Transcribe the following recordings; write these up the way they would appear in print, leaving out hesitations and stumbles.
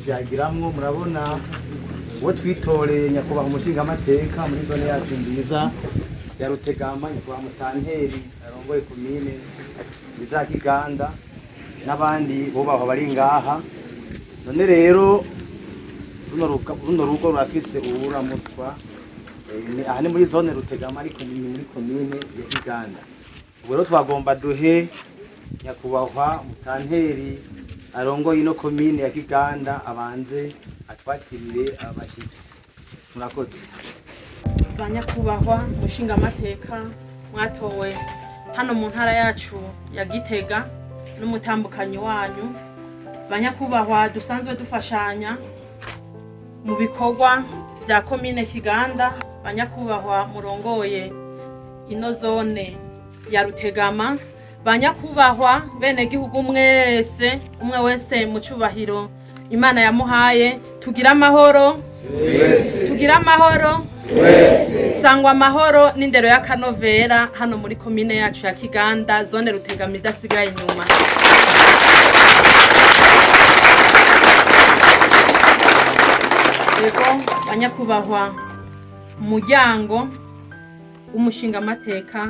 byagiramwo murabona uwo twitoreye nyakubahwa umushingamateka muri zone yacu nziza ya Rutegama nyakubahwa Musanteri arongoye komine za Kiganda n'abandi bubahwa bari ngaha. None rero runo rugo rurafise uburamutswa aha ni muri zone Rutegama ariko ni muri komine ya Kiganda. Ubwo rero twagomba duhe nyakubahwa Musanteri arongoye ino komine ya Kiganda abanze atwakirire abashitsi. Murakoze. Banyakubahwa umushingamateka mwatowe hano mu ntara yacu ya Gitega n'umutambukanyi wanyu. Banyakubahwa dusanzwe dufashanya mu bikorwa vya komine Kiganda. Banyakubahwa murongoye ino zone ya Rutegama. Banyakubahwa bene gihugu mwese, umwe wese mu cubahiro Imana yamuhaye. Tugira amahoro, tugira amahoro, sangwa amahoro n'indero y'akanovera hano muri komine yacu ya Kiganda, zone Rutegama idasigaye inyuma. Yego banyakubahwa umuryango w'umushingamateka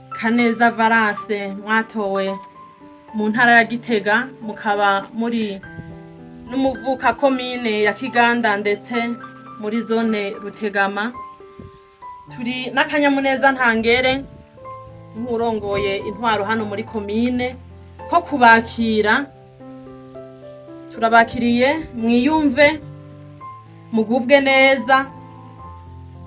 Kaneza Valence mwatowe mu ntara ya Gitega, mukaba muri n'umuvuka komine ya Kiganda ndetse muri zone Rutegama. Turi n'akanyamuneza ntangere nk'urongoye intwaro hano muri komine ko kubakira. Turabakiriye mwiyumve mugubwe neza.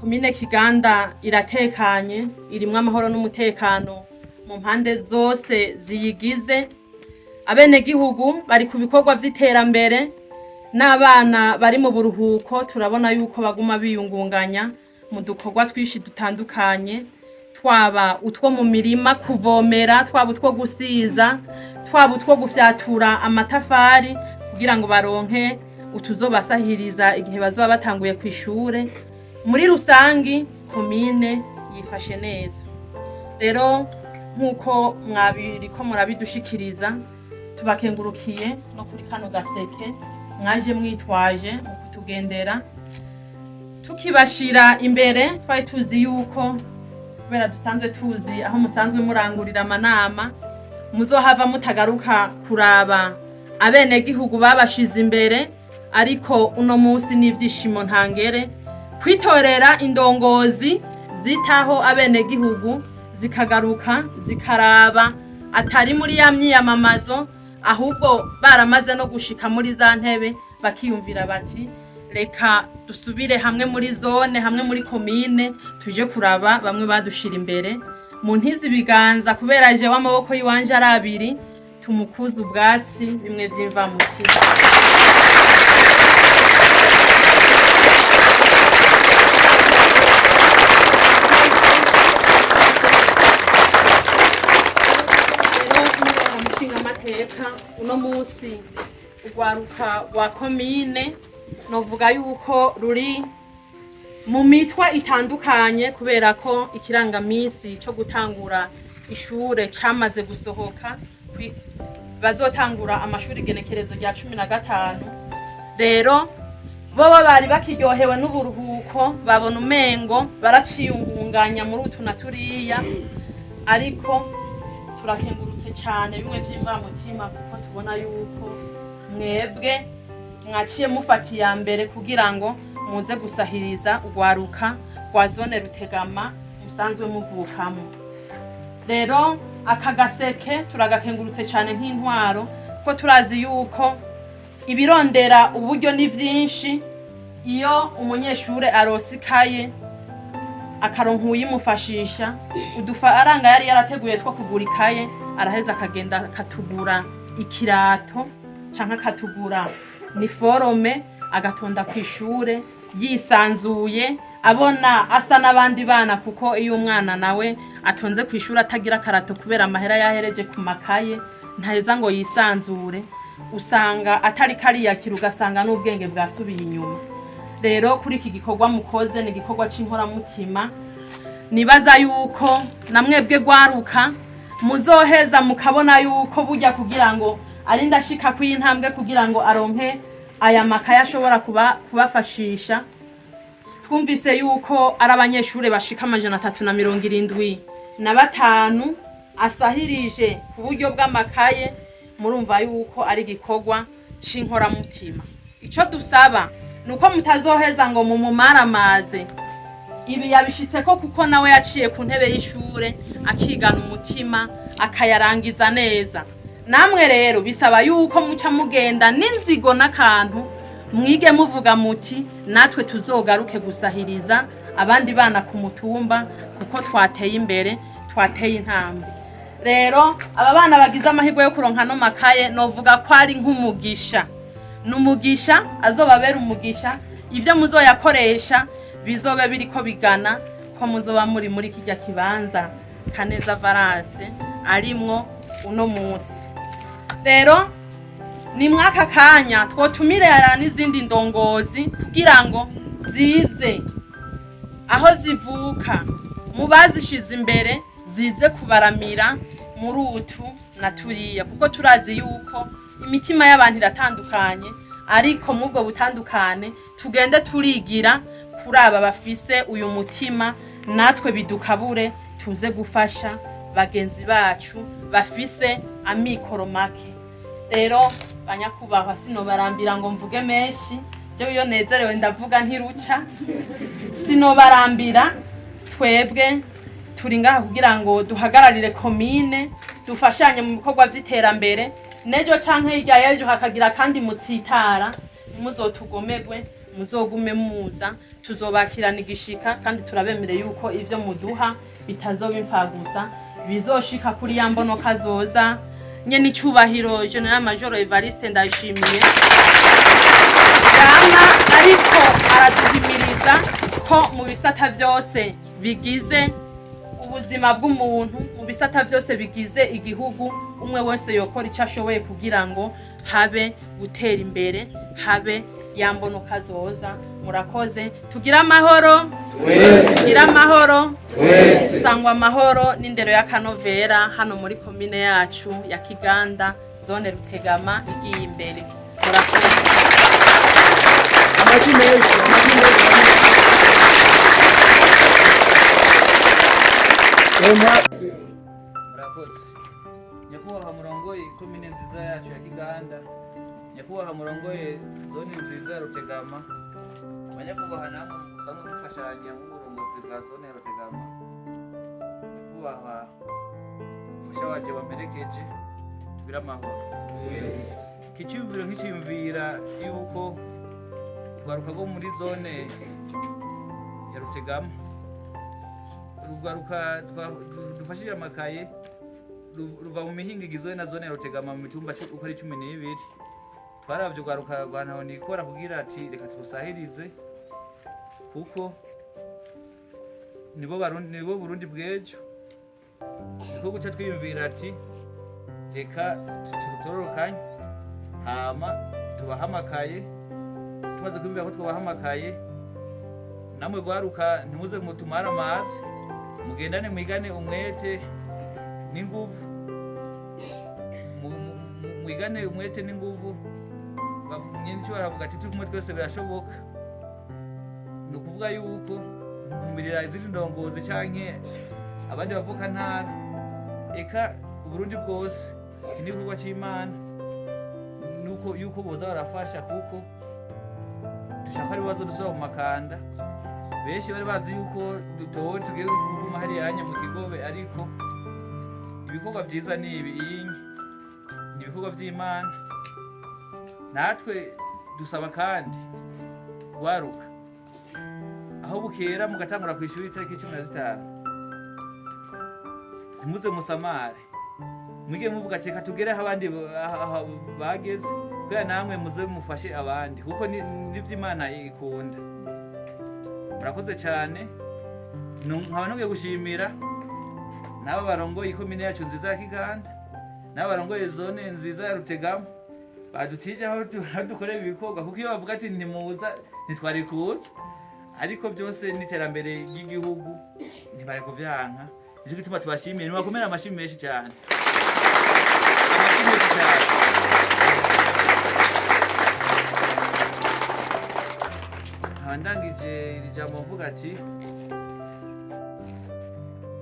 Komine Kiganda iratekanye, irimwo amahoro n'umutekano mu mpande zose ziyigize. Abene gihugu bari ku bikorwa vy'iterambere, n'abana bari mu buruhuko turabona yuko baguma biyungunganya mu dukorwa twishi dutandukanye, twaba utwo mu mirima kuvomera, twaba utwo gusiza, twaba utwo gufyatura amatafari kugira ngo baronke utuzobasahiriza igihe bazoba batanguye kw'ishure. Muri rusangi komine yifashe neza. Rero nkuko mwabiriko murabidushikiriza, tubakengurukiye no kuri kano gaseke mwaje mwitwaje mu kutugendera. Tukibashira imbere twari tuzi yuko kubera dusanzwe tuzi aho musanzwe murangurira amanama, muzohava mutagaruka kuraba abene gihugu babashize imbere, ariko uno munsi n'ivyishimo ntangere kwitorera indongozi zitaho abene gihugu, zikagaruka zikaraba atari muri ya myiyamamazo, ahubwo baramaze no gushika muri za ntebe bakiyumvira bati reka dusubire hamwe muri zone, hamwe muri komine, tuje kuraba bamwe badushira imbere. Mu ntizi biganza kubera jewe amaboko yiwanje ari abiri, tumukuza ubwatsi bimwe vyimva mutima. Uno munsi urwaruka rwa komine novuga yuko ruri mu mitwa itandukanye, kubera ko ikirangamisi cyo gutangura ishure camaze gusohoka. Bazotangura amashuri igenekerezo rya 15. Rero bobo bari bakiryohewe n'uburuhuko, babona umengo baraciyungunganya muri utu na turiya, ariko turakengurutse cyane bimwe vy'imvamutima kuko tubona yuko mwebwe mwaciye mufatiye mbere kugira ngo muze gusahiriza urwaruka rwa zone Rutegama musanzwe muvukamo. Rero aka gaseke turagakengurutse cyane nk'intwaro, kuko turazi yuko ibirondera uburyo ni vyinshi. Iyo umunyeshure arosikaye akaronka uyimufashisha, udufaranga yari yarateguye two kugura ikaye araheza akagenda akatugura ikirato canke akatugura niforome, agatonda kw'ishure yisanzuye, abona asa n'abandi bana. Kuko iyo umwana nawe atonze kw'ishure atagira karato kubera amahera yahereje ku makaye, ntaheza ngo yisanzure, usanga atari kariyakira, ugasanga n'ubwenge bwasubiye inyuma. Rero kuri iki gikorwa mukoze ni igikorwa c'inkoramutima. Nibaza yuko namwebwe gwaruka muzoheza mukabona yuko burya kugira ngo arinda ashika kw'intambwe kugira ngo aronke aya makaye ashobora kubafashisha. Twumvise yuko ari abanyeshuri bashika 375 asahirije ku buryo bw'amakaye. Murumva yuko ari igikorwa c'inkoramutima. Ico dusaba nuko mutazoheza ngo mumumaramaze. Ibi yabishitseko kuko nawe yaciye ku ntebe y'ishure akigana umutima akayarangiza neza. Namwe rero bisaba yuko muca mugenda n'inzigo n'akantu mwige muvuga muti natwe tuzogaruke gusahiriza abandi bana ku mutumba kuko twateye imbere, twateye intambwe. Rero aba bana bagize amahirwe yo kuronka no makaye novuga ko ari nk'umugisha. Numugisha azobabera umugisha, ivyo muzoyakoresha bizobe biriko bigana ko muzoba muri kijya kibanza Kaneza Valence arimwo uno munsi. Rero ni mwaka kanya twotumire n'izindi ndongozi kugira ngo zize aho zivuka mubazishize imbere zize kubaramira muri utu na turiya, kuko turazi yuko imitima y'abantu iratandukanye, ariko mubwo butandukane tugende turigira kuri aba bafise uyu mutima, natwe bidukabure tuze gufasha bagenzi bacu bafise amikoro make. Rero banyakubahwa sinobarambira ngo mvuge menshi, je iyo nezerewe ndavuga ntiruca. Sinobarambira, twebwe turi ngaha kugira ngo duhagararire komine, dufashanye mu bikorwa vy'iterambere. Nejo canke hirya yejo hakagira kandi mutsitara, muzotugomegwe, muzogume muza, tuzobakirana igishika kandi turabemereye yuko ivyo muduha bitazoba imfagusa, bizoshika kuri ya mbono kazoza. Nyene icubahiro General Major Evariste Ndayishimiye yama ariko araduhimiriza ko mu bisata vyose bigize ubuzima bw'umuntu, mu bisata vyose bigize igihugu, umwe wese yokora icyo ashoboye kugira ngo habe gutera imbere, habe yambono kazoza. Murakoze, tugira amahoro twese, tugira amahoro twese, sangwa amahoro n'indero y'akanovera hano muri komine yacu ya Kiganda, zone Rutegama igiye imbere. Murakoze. Murakoze. Nyakubahwa murongoye komine nziza yacu ya Kiganda, nyakubahwa murongoye zone nziza ya Rutegama, banyakubahwa namwe musanzwe mufashanya nk'uburongozi bwa zone ya Rutegama, nyakubahwa mufasha wanje wamperekeje, tugira amahoro. Kiciyumviro nk'iciyumvira yuko urwaruka rwo muri zone ya Rutegama, urwaruka dufashije amakaye ruva mu mihinga igizwe na zone ya Rutegama mu mitumba uko ari 12. Twaravye urwaruka rwanaho nikora kugira ati reka turusahirize kuko nibo Burundi bw'ejo. Niko guca twiyumvira ati reka turutororokanye hama tubahamakaye. Tumaze kwiyumvira ko twabahamakaye, namwe rwaruka ntimuze mutumara amazi, mugendane mwigane umwete n'inguvu, mwigane umwete n'inguvu. Nyine cyo baravuga ati turi kumwe twese birashoboka. Ni ukuvuga yuko ntumirira izindi ndongozi canke abandi bavuka ntara, eka Uburundi bwose ni igikorwa c'Imana, nuko yuko boza barafasha kuko dushaka ari bazo dusaba mu makanda. Benshi bari bazi yuko dutowe tugiye kuguma hariya mu Kigobe, ariko ibikorwa byiza ni ibi, ni ibikorwa by'Imana. Natwe dusaba kandi waruka aho bukera mugatangura ku ishuri itariki 15, ntimuze musamare, mwige muvuga ati reka tugere aho abandi bageze, kugira namwe muze mufashe abandi kuko nivyo Imana ikunda. Murakoze cyane. Nkaba nongeye gushimira n'aba barongoye ikomine yacu nziza ya Kiganda, n'aba barongoye zone nziza ya Rutegama, badutije aho dukorera ibikorwa, kuko iyo bavuga ati ntimuza ntitwari kuza, ariko byose n'iterambere ry'igihugu ntibari kuvyanka. Nico gituma tubashimiye, nibakomera amashimi menshi cyane. menshi cyane. Ndangije iri jambo mvuga ati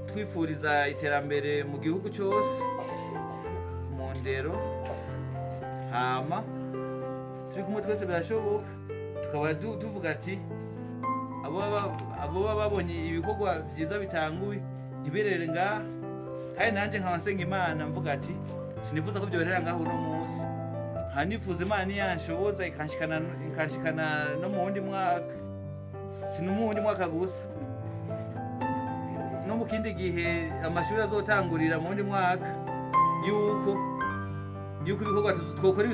twifuriza iterambere mu gihugu cyose mu ndero, hama turi kumwe twese birashoboka, tukaba tuvuga ati abo baba babonye ibikorwa byiza bitanguye ntibirere ngaha, kandi nanjye nkaba nsenga Imana mvuga ati sinifuza ko byoherera ngaho uno munsi, nkanifuza Imana niyanshoboza ikanshikana no mu wundi mwaka, si no mu wundi mwaka gusa, no mu kindi gihe amashuri azotangurira mu wundi mwaka, yuko ibikorwa twokora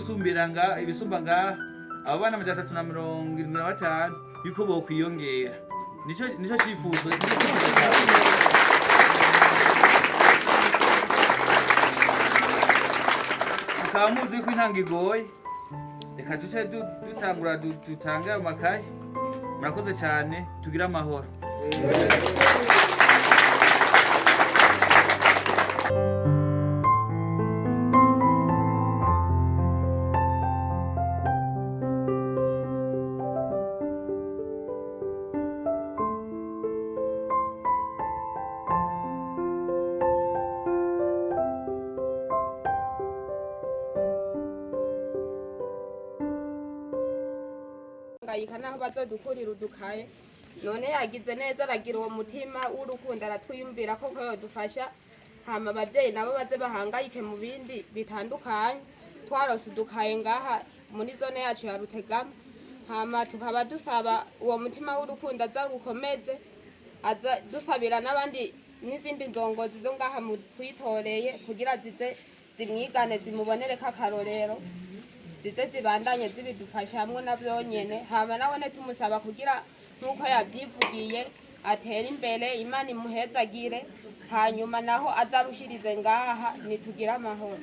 ibisumba ngaha abo bana 375 yuko bokwiyongera, nico cyifuzo mukaba muzi ko intanga igoye, reka duce dutangura dutange amakaye. Murakoze cyane, tugire amahoro. ngayika naho bazodukurira udukaye, none yagize neza aragira uwo mutima w'urukundo aratwiyumvira ko yodufasha, hama abavyeyi nabo baze bahangayike mu bindi bitandukanye. Twarose udukaye ngaha muri zone yacu ya Rutegama, hama tukaba dusaba uwo mutima w'urukundo aza gukomeze, aza dusabira n'abandi n'izindi ndongozi zo ngaha mu twitoreye kugira zize zimwigane zimubonereko akarorero, zize zibandanye zibidufasha hamwe na byonyene. Hama nawone tumusaba kugira nkuko yavyivugiye atera imbere, Imana imuhezagire, hanyuma naho azarushirize ngaha nitugira amahoro.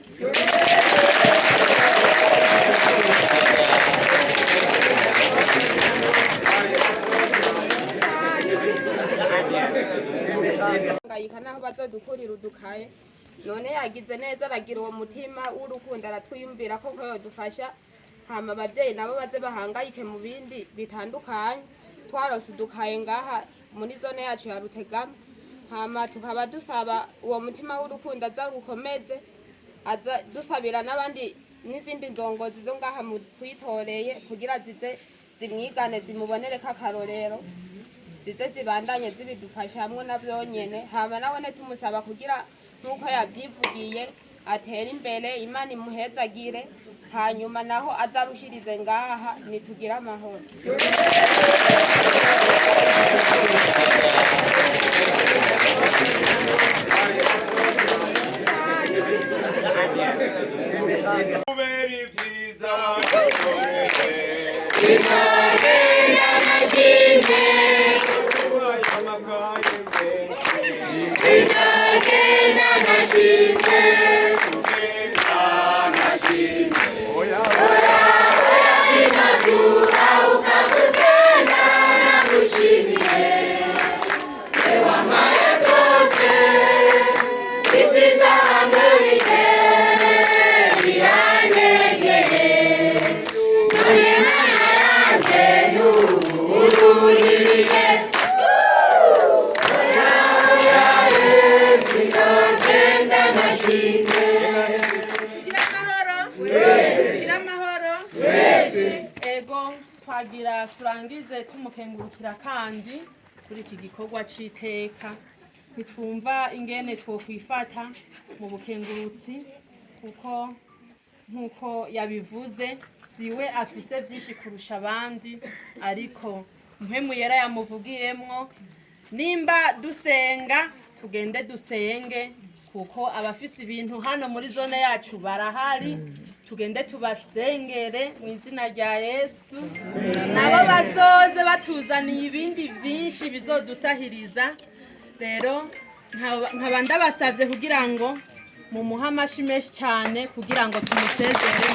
ngayika naho bazodukurira udukaye, none yagize neza aragira uwo mutima w'urukundo aratwiyumvira ko yodufasha, hama abavyeyi nabo baze bahangayike mu bindi bitandukanye. Twarose udukaye ngaha muri zone yacu ya Rutegama, hama tukaba dusaba uwo mutima w'urukundo aza gukomeze, aza dusabira n'abandi n'izindi ndongozi zo ngaha mu twitoreye kugira zize zimwigane zimubonereko akarorero, zize zibandanye zibidufasha hamwe na byonyene. Hama nawone tumusaba kugira nkuko yavyivugiye atera imbere, Imana imuhezagire, hanyuma naho azarushirize ngaha nitugira amahoro. twagira turangize tumukengurukira kandi kuri iki gikorwa c'iteka. Nitwumva ingene twokwifata mu bukengurutsi, kuko nkuko yabivuze siwe afise vyinshi kurusha abandi, ariko mpemu yera yamuvugiyemwo nimba dusenga tugende dusenge, kuko abafise ibintu hano muri zone yacu barahari, tugende tubasengere mu izina rya Yesu, nabo bazoze batuzaniye ibindi vyinshi bizodusahiriza. Rero nkaba ndabasavye kugira ngo mumuhe amashi menshi cyane kugira ngo tumusezere.